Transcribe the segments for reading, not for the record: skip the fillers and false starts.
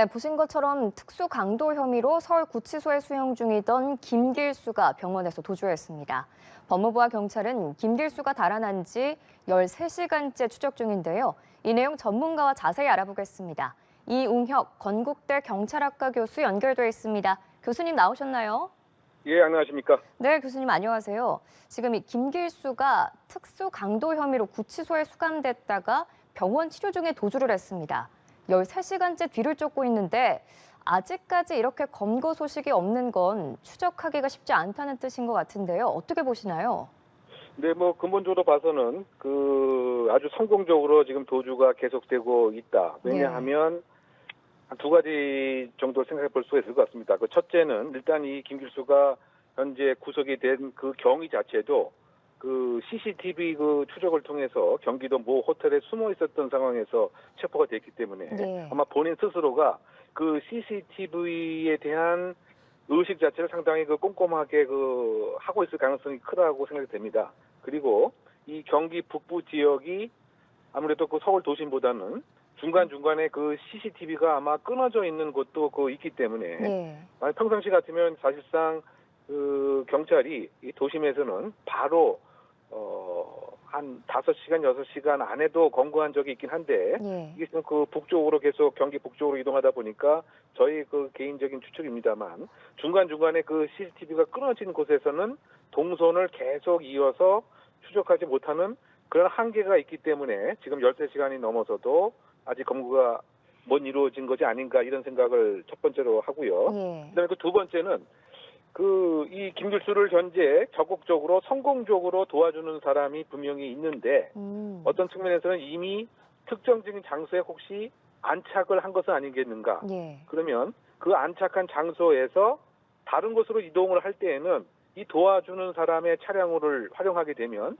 네, 보신 것처럼 특수 강도 혐의로 서울 구치소에 수용 중이던 김길수가 병원에서 도주했습니다. 법무부와 경찰은 김길수가 달아난 지 13시간째 추적 중인데요. 이 내용 전문가와 자세히 알아보겠습니다. 이웅혁 건국대 경찰학과 교수 연결돼 있습니다. 교수님 나오셨나요? 예, 안녕하십니까. 네, 교수님 안녕하세요. 지금 이 김길수가 특수 강도 혐의로 구치소에 수감됐다가 병원 치료 중에 도주를 했습니다. 13시간째 뒤를 쫓고 있는데 아직까지 이렇게 검거 소식이 없는 건 추적하기가 쉽지 않다는 뜻인 것 같은데요. 어떻게 보시나요? 네, 뭐 근본적으로 봐서는 아주 성공적으로 지금 도주가 계속되고 있다. 네. 왜냐하면 한 두 가지 정도 생각해 볼 수가 있을 것 같습니다. 그 첫째는 일단 이 김길수가 현재 구속이 된 그 경위 자체도 그 CCTV 그 추적을 통해서 경기도 모 호텔에 숨어 있었던 상황에서 체포가 됐기 때문에 네. 아마 본인 스스로가 그 CCTV에 대한 의식 자체를 상당히 그 꼼꼼하게 그 하고 있을 가능성이 크다고 생각이 됩니다. 그리고 이 경기 북부 지역이 아무래도 그 서울 도심보다는 중간중간에 그 CCTV가 아마 끊어져 있는 곳도 그 있기 때문에 네. 만약 평상시 같으면 사실상 그 경찰이 이 도심에서는 바로 한 5시간, 6시간 안에도 검거한 적이 있긴 한데 예. 이게 지금 그 북쪽으로 계속 경기 북쪽으로 이동하다 보니까 저희 그 개인적인 추측입니다만 중간중간에 그 CCTV가 끊어진 곳에서는 동선을 계속 이어서 추적하지 못하는 그런 한계가 있기 때문에 지금 13시간이 넘어서도 아직 검거가 못 이루어진 것이 아닌가 이런 생각을 첫 번째로 하고요. 예. 그다음에 그 두 번째는 이 김길수를 현재 적극적으로 성공적으로 도와주는 사람이 분명히 있는데 음. 어떤 측면에서는 이미 특정적인 장소에 혹시 안착을 한 것은 아니겠는가. 예. 그러면 그 안착한 장소에서 다른 곳으로 이동을 할 때에는 이 도와주는 사람의 차량을 활용하게 되면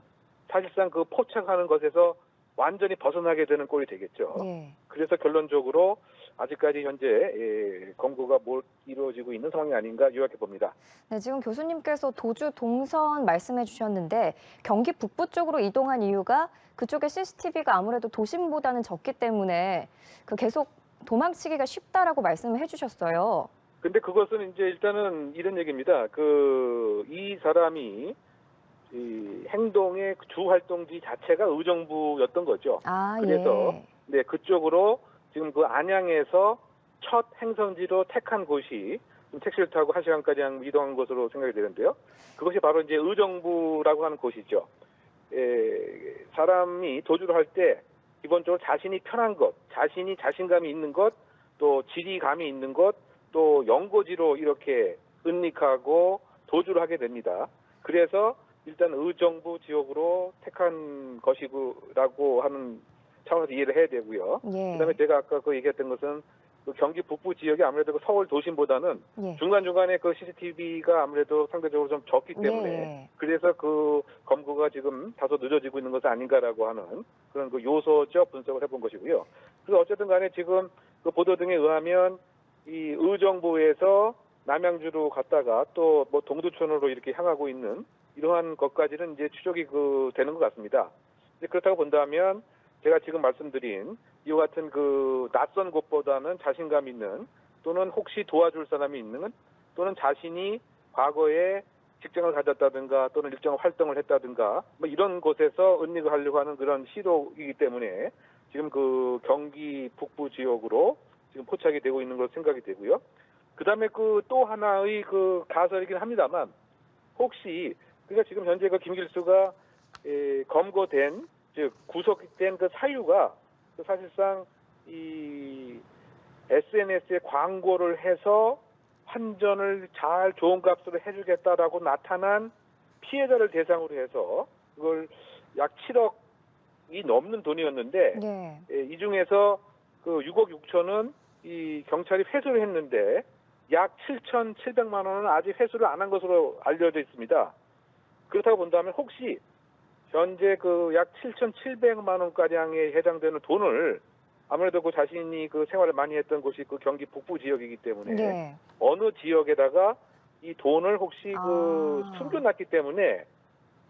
사실상 그 포착하는 것에서 완전히 벗어나게 되는 꼴이 되겠죠. 예. 그래서 결론적으로 아직까지 현재 검거가 못 이루어지고 있는 상황이 아닌가 요약해 봅니다. 네, 지금 교수님께서 도주 동선 말씀해 주셨는데 경기 북부 쪽으로 이동한 이유가 그쪽에 CCTV가 아무래도 도심보다는 적기 때문에 계속 도망치기가 쉽다라고 말씀을 해주셨어요. 근데 그것은 이제 일단은 이런 얘기입니다. 이 사람이 이 행동의 주 활동지 자체가 의정부였던 거죠. 아, 그래서 예. 네, 그쪽으로 지금 그 안양에서 첫 행선지로 택한 곳이 좀 택시를 타고 1시간가량 이동한 것으로 생각이 되는데요. 그것이 바로 이제 의정부라고 하는 곳이죠. 사람이 도주를 할 때 기본적으로 자신이 편한 것, 자신이 자신감이 있는 것, 또 지리감이 있는 것, 또 연고지로 이렇게 은닉하고 도주를 하게 됩니다. 그래서 일단 의정부 지역으로 택한 것이라고 하는 차원에서 이해를 해야 되고요. 그다음에 예. 제가 아까 그 얘기했던 것은 그 경기 북부 지역이 아무래도 그 서울 도심보다는 예. 중간중간에 그 CCTV가 아무래도 상대적으로 좀 적기 예. 때문에 예. 그래서 그 검거가 지금 다소 늦어지고 있는 것은 아닌가라고 하는 그런 그 요소적 분석을 해본 것이고요. 그래서 어쨌든 간에 지금 그 보도 등에 의하면 이 의정부에서 남양주로 갔다가 또 뭐 동두천으로 이렇게 향하고 있는 이러한 것까지는 이제 추적이 되는 것 같습니다. 이제 그렇다고 본다면 제가 지금 말씀드린 이와 같은 그 낯선 곳보다는 자신감 있는 또는 혹시 도와줄 사람이 있는 또는 자신이 과거에 직장을 가졌다든가 또는 일정한 활동을 했다든가 뭐 이런 곳에서 은닉을 하려고 하는 그런 시도이기 때문에 지금 그 경기 북부 지역으로 지금 포착이 되고 있는 것으로 생각이 되고요. 그다음에 그 또 하나의 그 가설이긴 합니다만 혹시 그러니까 지금 현재 그 김길수가 검거된 즉 구속된 그 사유가 사실상 이 SNS에 광고를 해서 환전을 잘 좋은 값으로 해주겠다라고 나타난 피해자를 대상으로 해서 그걸 약 7억이 넘는 돈이었는데 네. 이 중에서 그 6억 6천은 이 경찰이 회수를 했는데 약 7,700만 원은 아직 회수를 안 한 것으로 알려져 있습니다. 그렇다고 본다면 혹시 현재 그 약 7,700만 원가량에 해당되는 돈을 아무래도 그 자신이 그 생활을 많이 했던 곳이 그 경기 북부 지역이기 때문에 네. 어느 지역에다가 이 돈을 혹시 아. 숨겨놨기 때문에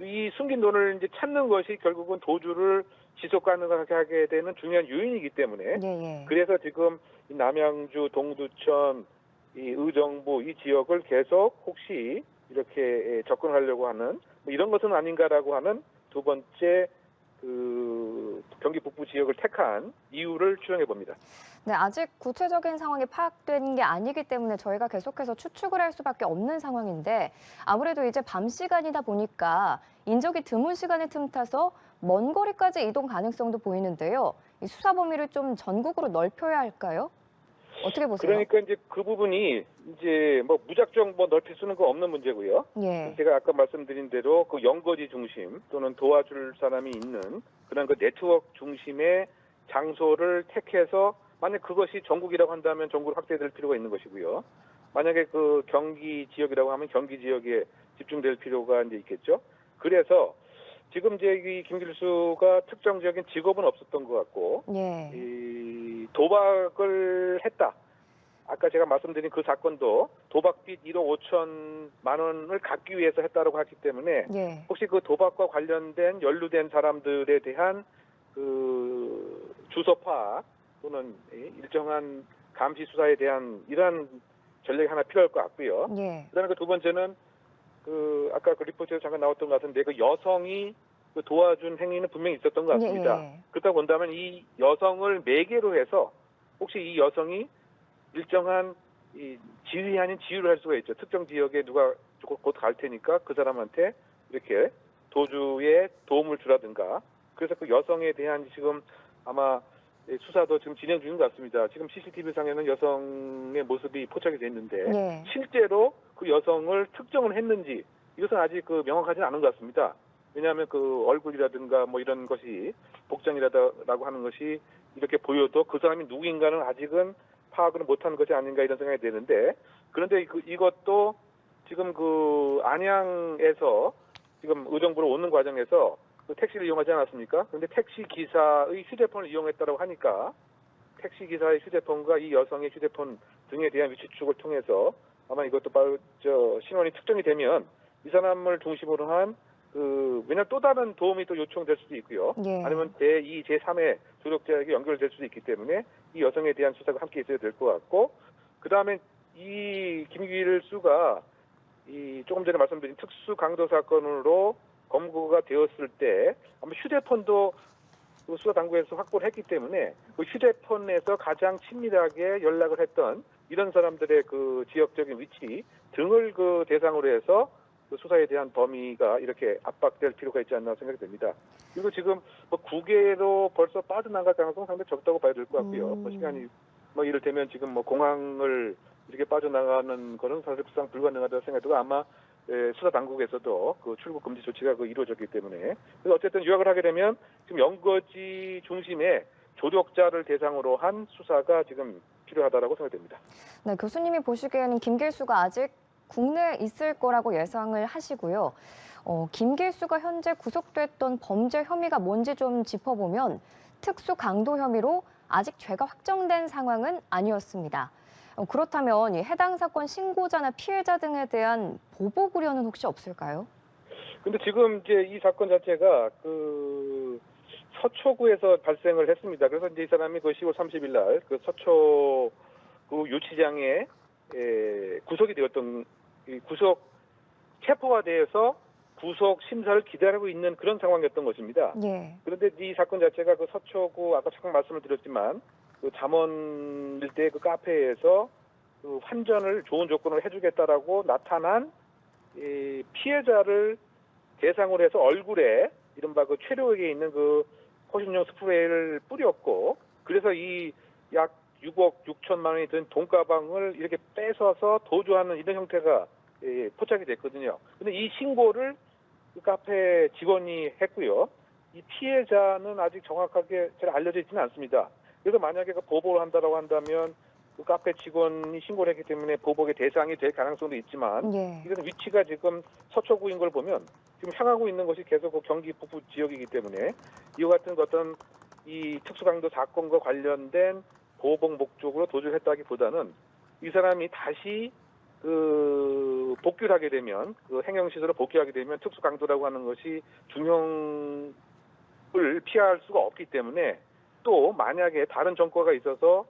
이 숨긴 돈을 이제 찾는 것이 결국은 도주를 지속 가능하게 하게 되는 중요한 요인이기 때문에 예, 예. 그래서 지금 이 남양주, 동두천, 이 의정부 이 지역을 계속 혹시 이렇게 접근하려고 하는 뭐 이런 것은 아닌가라고 하는 두 번째 그 경기 북부 지역을 택한 이유를 추정해 봅니다. 네, 아직 구체적인 상황이 파악된 게 아니기 때문에 저희가 계속해서 추측을 할 수밖에 없는 상황인데 아무래도 이제 밤 시간이다 보니까 인적이 드문 시간에 틈타서 먼 거리까지 이동 가능성도 보이는데요. 이 수사 범위를 좀 전국으로 넓혀야 할까요? 어떻게 보세요? 그러니까 이제 그 부분이 이제 뭐 무작정 뭐 넓힐 수는 그 없는 문제고요. 예, 제가 아까 말씀드린 대로 그 연거지 중심 또는 도와줄 사람이 있는 그런 그 네트워크 중심의 장소를 택해서 만약 그것이 전국이라고 한다면 전국으로 확대될 필요가 있는 것이고요. 만약에 그 경기 지역이라고 하면 경기 지역에 집중될 필요가 이제 있겠죠. 그래서 지금 이제 이 김길수가 특정적인 직업은 없었던 것 같고 예, 이 도박을 했다. 아까 제가 말씀드린 그 사건도 도박빚 1억 5천만 원을 갚기 위해서 했다라고 했기 때문에 예, 혹시 그 도박과 관련된 연루된 사람들에 대한 그 주소 파악 또는 일정한 감시 수사에 대한 이러한 전략이 하나 필요할 것 같고요. 예, 그다음에 그 두 번째는 그 아까 그 리포트에 잠깐 나왔던 것 같은데 그 여성이 그 도와준 행위는 분명히 있었던 것 예, 같습니다. 예. 그렇다고 본다면 이 여성을 매개로 해서 혹시 이 여성이 일정한 이 지휘 아닌 지휘를 할 수가 있죠. 특정 지역에 누가 곧 갈 테니까 그 사람한테 이렇게 도주에 도움을 주라든가. 그래서 그 여성에 대한 지금 아마 수사도 지금 진행 중인 것 같습니다. 지금 CCTV상에는 여성의 모습이 포착이 됐는데 예. 실제로 그 여성을 특정을 했는지 이것은 아직 그 명확하지는 않은 것 같습니다. 왜냐하면 그 얼굴이라든가 뭐 이런 것이 복장이라고 하는 것이 이렇게 보여도 그 사람이 누구인가는 아직은 파악을 못하는 것이 아닌가 이런 생각이 드는데 그런데 이것도 지금 그 안양에서 지금 의정부로 오는 과정에서 그 택시를 이용하지 않았습니까? 그런데 택시 기사의 휴대폰을 이용했다고 하니까 택시 기사의 휴대폰과 이 여성의 휴대폰 등에 대한 위치 추적을 통해서 아마 이것도 신원이 특정이 되면 이 사람을 중심으로 한 왜냐면 또 다른 도움이 또 요청될 수도 있고요. 예. 아니면 제2, 제3의 조력자에게 연결될 수도 있기 때문에 이 여성에 대한 수사가 함께 있어야 될 것 같고 그 다음에 이 김길수가 이 조금 전에 말씀드린 특수 강도 사건으로 검거가 되었을 때 아마 휴대폰도 그 수사 당국에서 확보를 했기 때문에 그 휴대폰에서 가장 친밀하게 연락을 했던 이런 사람들의 그 지역적인 위치 등을 그 대상으로 해서 그 수사에 대한 범위가 이렇게 압박될 필요가 있지 않나 생각이 됩니다. 그리고 지금 뭐 국외로 벌써 빠져나갈 가능성 상당히 적다고 봐야 될 것 같고요. 뭐 시간이 뭐 이를테면 지금 뭐 공항을 이렇게 빠져나가는 거는 사실상 불가능하다고 생각되고 아마 수사 당국에서도 그 출국 금지 조치가 그 이루어졌기 때문에 그래서 어쨌든 요약을 하게 되면 지금 연거지 중심의 조력자를 대상으로 한 수사가 지금 필요하다라고 생각됩니다. 네, 교수님이 보시기에는 김길수가 아직 국내에 있을 거라고 예상을 하시고요. 김길수가 현재 구속됐던 범죄 혐의가 뭔지 좀 짚어보면 특수 강도 혐의로 아직 죄가 확정된 상황은 아니었습니다. 그렇다면 이 해당 사건 신고자나 피해자 등에 대한 보복 우려는 혹시 없을까요? 근데 지금 이제 이 사건 자체가 그 서초구에서 발생을 했습니다. 그래서 이제 이 사람이 그 10월 30일 날 그 서초 그 유치장에 구속이 되었던 구속 체포가 돼서 구속 심사를 기다리고 있는 그런 상황이었던 것입니다. 예. 그런데 이 사건 자체가 그 서초구 아까 잠깐 말씀을 드렸지만 그 잠원 일대 그 카페에서 그 환전을 좋은 조건을 해주겠다라고 나타난 이 피해자를 대상으로 해서 얼굴에 이른바 그 최료액에 있는 그 호신용 스프레이를 뿌렸고 그래서 이 약 6억 6천만 원이 든 돈가방을 이렇게 뺏어서 도주하는 이런 형태가 포착이 됐거든요. 근데 이 신고를 그 카페 직원이 했고요. 이 피해자는 아직 정확하게 잘 알려져 있지는 않습니다. 그래서 만약에 그 보복을 한다라고 한다면 그 카페 직원이 신고를 했기 때문에 보복의 대상이 될 가능성도 있지만 예. 이것은 위치가 지금 서초구인 걸 보면 지금 향하고 있는 것이 계속 그 경기 북부 지역이기 때문에 이와 같은 어떤 이 특수강도 사건과 관련된 보복 목적으로 도주했다기보다는 이 사람이 다시 그 복귀를 하게 되면 그 행정시설로 복귀하게 되면 특수강도라고 하는 것이 중형이 피할 수가 없기 때문에 또 만약에 다른 전과가 있어서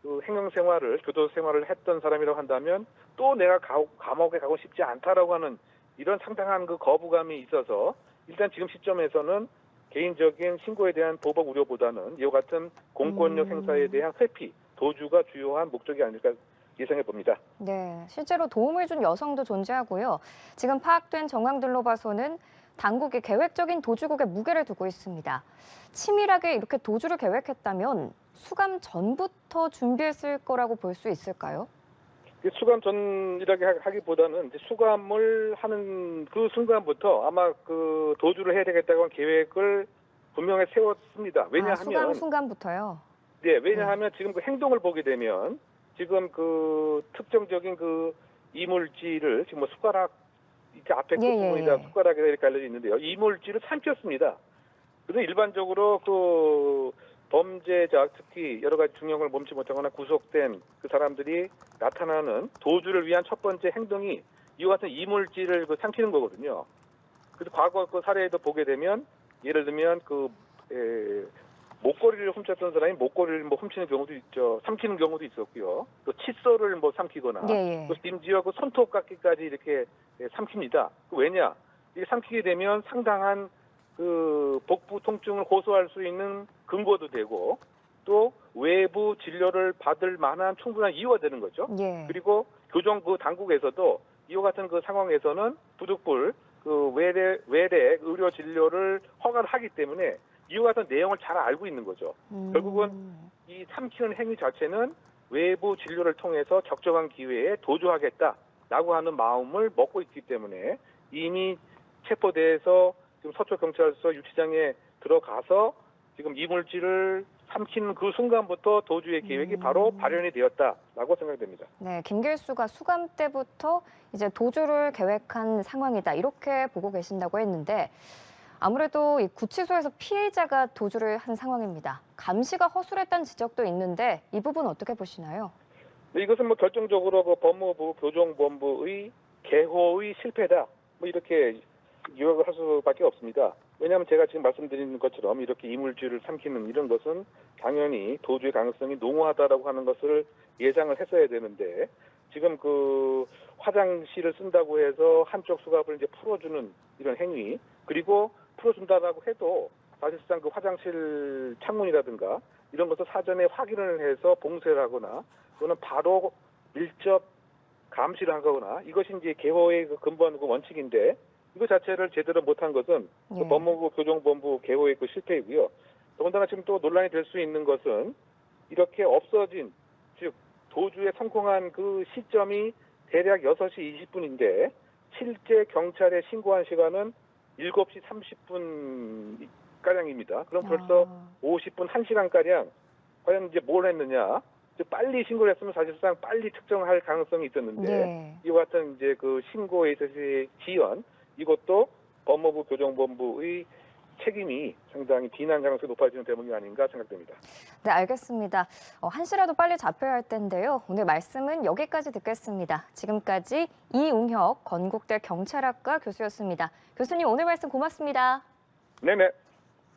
그 행정 생활을, 교도 생활을 했던 사람이라고 한다면 또 내가 감옥에 가고 싶지 않다라고 하는 이런 상당한 그 거부감이 있어서 일단 지금 시점에서는 개인적인 신고에 대한 보복 우려보다는 이와 같은 공권력 행사에 대한 회피, 도주가 주요한 목적이 아닐까 예상해 봅니다. 네, 실제로 도움을 준 여성도 존재하고요. 지금 파악된 정황들로 봐서는 당국이 계획적인 도주국에 무게를 두고 있습니다. 치밀하게 이렇게 도주를 계획했다면 수감 전부터 준비했을 거라고 볼 수 있을까요? 수감 전이라고 하기보다는 이제 수감을 하는 그 순간부터 아마 그 도주를 해야 되겠다고 하는 계획을 분명히 세웠습니다. 왜냐하면 수감 순간부터요. 네, 왜냐하면 지금 그 행동을 보게 되면 지금 그 특정적인 그 이물질을 지금 뭐 숟가락 이렇게 앞에 그 부분에다 숟가락에 이렇게 알려져 있는데요. 이물질을 삼켰습니다. 그래서 일반적으로 그 범죄자, 특히 여러 가지 중형을 몸치 못하거나 구속된 그 사람들이 나타나는 도주를 위한 첫 번째 행동이 이와 같은 이물질을 그 삼키는 거거든요. 그래서 과거 그 사례에도 보게 되면 예를 들면 그 목걸이를 훔쳤던 사람이 목걸이를 뭐 훔치는 경우도 있죠. 삼키는 경우도 있었고요. 또 칫솔을 뭐 삼키거나 또 심지어 그 손톱깎이까지 이렇게 삼킵니다. 왜냐? 이게 삼키게 되면 상당한 그 복부 통증을 호소할 수 있는 근거도 되고 또 외부 진료를 받을 만한 충분한 이유가 되는 거죠. 그리고 교정 그 당국에서도 이와 같은 그 상황에서는 부득불 그 외래 의료 진료를 허가를 하기 때문에 이와 같은 내용을 잘 알고 있는 거죠. 결국은 이 삼키는 행위 자체는 외부 진료를 통해서 적정한 기회에 도주하겠다라고 하는 마음을 먹고 있기 때문에 이미 체포돼서 지금 서초경찰서 유치장에 들어가서 지금 이물질을 삼키는 그 순간부터 도주의 계획이 바로 발현이 되었다라고 생각됩니다. 네, 김길수가 수감 때부터 이제 도주를 계획한 상황이다 이렇게 보고 계신다고 했는데 아무래도 이 구치소에서 피해자가 도주를 한 상황입니다. 감시가 허술했다는 지적도 있는데 이 부분 어떻게 보시나요? 네, 이것은 뭐 결정적으로 그 법무부 교정본부의 개호의 실패다. 뭐 이렇게 요약을 할 수밖에 없습니다. 왜냐하면 제가 지금 말씀드린 것처럼 이렇게 이물질을 삼키는 이런 것은 당연히 도주의 가능성이 농후하다라고 하는 것을 예상을 했어야 되는데 지금 그 화장실을 쓴다고 해서 한쪽 수갑을 이제 풀어주는 이런 행위 그리고 풀어준다라고 해도 사실상 그 화장실 창문이라든가 이런 것을 사전에 확인을 해서 봉쇄를 하거나 또는 바로 밀접 감시를 하거나 이것이 이제 개호의 그 근본 그 원칙인데 이거 자체를 제대로 못한 것은 그 법무부 교정본부 개호의 그 실패이고요. 더군다나 지금 또 논란이 될 수 있는 것은 이렇게 없어진 즉 도주에 성공한 그 시점이 대략 6시 20분인데 실제 경찰에 신고한 시간은 7시 30분 가량입니다. 그럼 벌써 50분, 1시간가량 과연 이제 뭘 했느냐? 빨리 신고를 했으면 사실상 빨리 특정할 가능성이 있었는데 이와 같은 이제 그 신고에 있어서의 지연 이것도 법무부 교정본부의 책임이 상당히 비난 가능성이 높아지는 대목이 아닌가 생각됩니다. 네, 알겠습니다. 한시라도 빨리 잡혀야 할 텐데요. 오늘 말씀은 여기까지 듣겠습니다. 지금까지 이웅혁 건국대 경찰학과 교수였습니다. 교수님 오늘 말씀 고맙습니다. 네네.